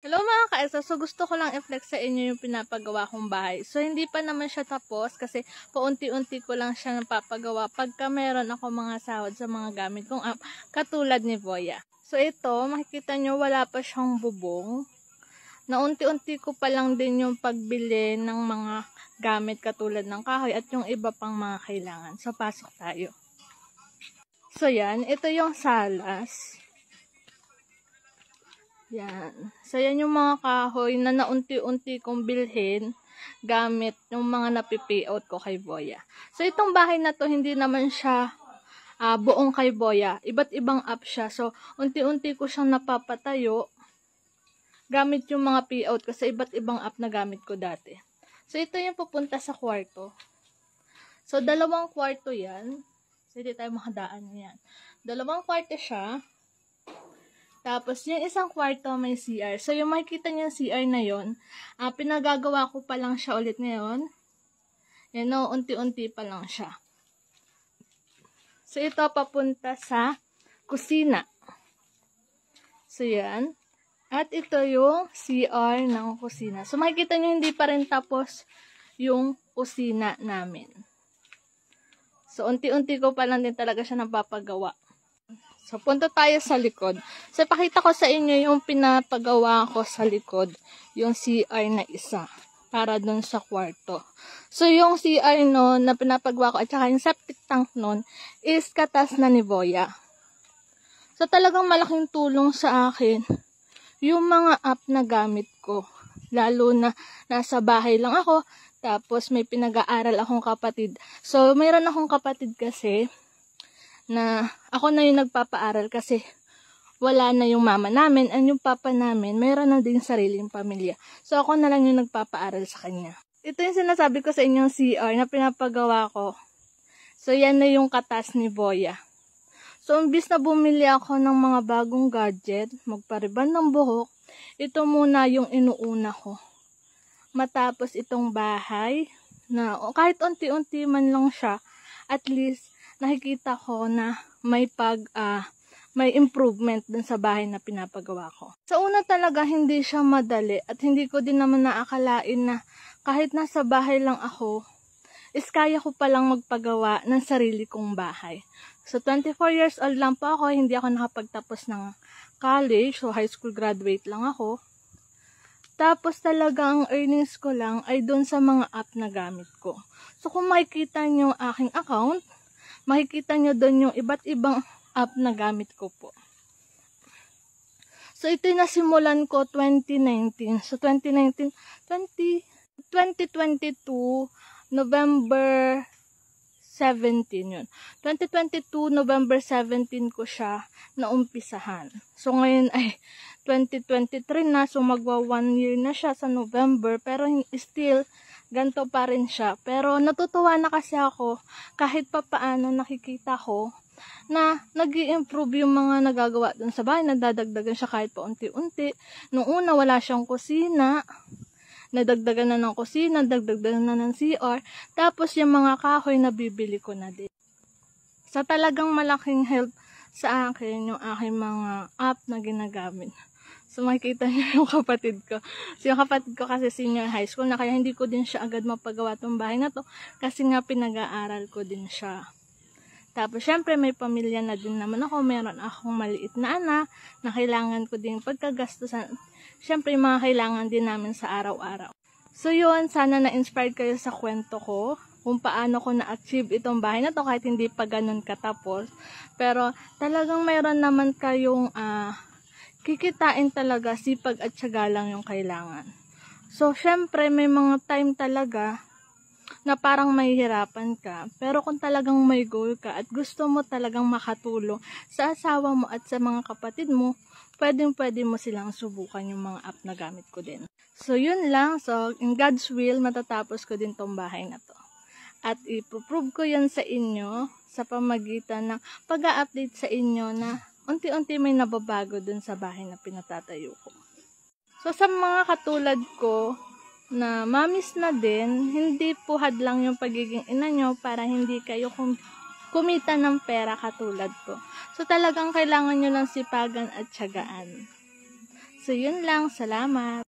Hello mga ka-ESA, so gusto ko lang i-flex sa inyo yung pinapagawa kong bahay. So hindi pa naman siya tapos kasi paunti-unti ko lang siya napapagawa pagka meron ako mga sahod sa mga gamit kong app katulad ni Voya. So ito, makikita nyo wala pa siyang bubong. Naunti-unti ko pa lang din yung pagbili ng mga gamit katulad ng kahoy at yung iba pang mga kailangan. So pasok tayo. So yan, ito yung salas. Yan. So, yan yung mga kahoy na naunti-unti kong bilhin gamit yung mga napipayout ko kay Voya. So, itong bahay na to, hindi naman siya buong kay Voya. Iba't ibang app siya. So, unti-unti ko siyang napapatayo gamit yung mga payout ko sa iba't ibang app na gamit ko dati. So, ito yung pupunta sa kwarto. So, 2 kwarto yan. So, hindi tayo makadaan yan. 2 kwarto siya. Tapos, yung isang kwarto may CR. So, yung makikita niyo yung CR na yun, pinagagawa ko pa lang siya ulit ngayon. Yan o, unti-unti pa lang siya. So, ito papunta sa kusina. So, yan. At ito yung CR ng kusina. So, makikita niyo hindi pa rin tapos yung kusina namin. So, unti-unti ko pa lang din talaga siya napapagawa. So, punta tayo sa likod. So, ipakita ko sa inyo yung pinapagawa ko sa likod. Yung CR na isa. Para dun sa kwarto. So, yung CR nun na pinapagawa ko at saka yung septic tank nun is katas na ni Voya. So, talagang malaking tulong sa akin yung mga app na gamit ko. Lalo na nasa bahay lang ako. Tapos, may pinag-aaral akong kapatid. So, mayroon akong kapatid kasi na ako na yung nagpapaaral kasi wala na yung mama namin and yung papa namin mayroon na din sariling pamilya. So ako na lang yung nagpapaaral sa kanya. Ito yung sinasabi ko sa inyong CR na pinapagawa ko. So yan na yung katas ni Voya. So imbis na bumili ako ng mga bagong gadget, magpariban ng buhok, ito muna yung inuuna ko. Matapos itong bahay na kahit unti-unti man lang siya, at least nakikita ko na may may improvement dun sa bahay na pinapagawa ko. Sa una talaga hindi siya madali at hindi ko din naman naakalain na kahit nasa bahay lang ako, is kaya ko palang magpagawa ng sarili kong bahay. So 24 years old lang po ako, hindi ako nakapagtapos ng college, so high school graduate lang ako. Tapos talaga ang earnings ko lang ay dun sa mga app na gamit ko. So kung makikita nyo aking account, makikita nyo doon yung iba't ibang app na gamit ko po. So, ito yung nasimulan ko 2019. So, 2022, November 17 yun. 2022, November 17 ko siya naumpisahan. So, ngayon ay 2023 na. So, magwa 1 year na siya sa November. Pero still, ganito pa rin siya. Pero natutuwa na kasi ako kahit papaano nakikita ko na nag-i-improve yung mga nagagawa dun sa bahay. Nadadagdagan siya kahit paunti-unti. Noong una wala siyang kusina. Nadagdagan na ng kusina, dagdagan na ng CR. Tapos yung mga kahoy na bibili ko na din. Sa talagang malaking help sa akin yung aking mga app na ginagamit. So, makikita niyo yung kapatid ko. So, yung kapatid ko kasi senior high school na kaya hindi ko din siya agad mapagawa tong bahay na to kasi nga pinag-aaral ko din siya. Tapos, syempre, may pamilya na din naman ako. Meron akong maliit na anak na kailangan ko din pagkagastusan. Syempre, mga kailangan din namin sa araw-araw. So, yun. Sana na-inspired kayo sa kwento ko kung paano ko na-achieve itong bahay na to kahit hindi pa ganun katapos. Pero, talagang mayroon naman kayong kikitain talaga, sipag at tiyaga lang yung kailangan. So, syempre, may mga time talaga na parang mahihirapan ka. Pero kung talagang may goal ka at gusto mo talagang makatulong sa asawa mo at sa mga kapatid mo, pwede mo silang subukan yung mga app na gamit ko din. So, yun lang. So, in God's will, matatapos ko din tong bahay na to. At ipoprove ko yun sa inyo sa pamagitan ng pag-a-update sa inyo na unti-unti may nababago dun sa bahay na pinatatayo ko. So, sa mga katulad ko, na mamis na din, hindi po hadlang yung pagiging ina nyo para hindi kayo kumita ng pera katulad ko. So, talagang kailangan nyo lang sipagan at tiyagaan. So, yun lang. Salamat.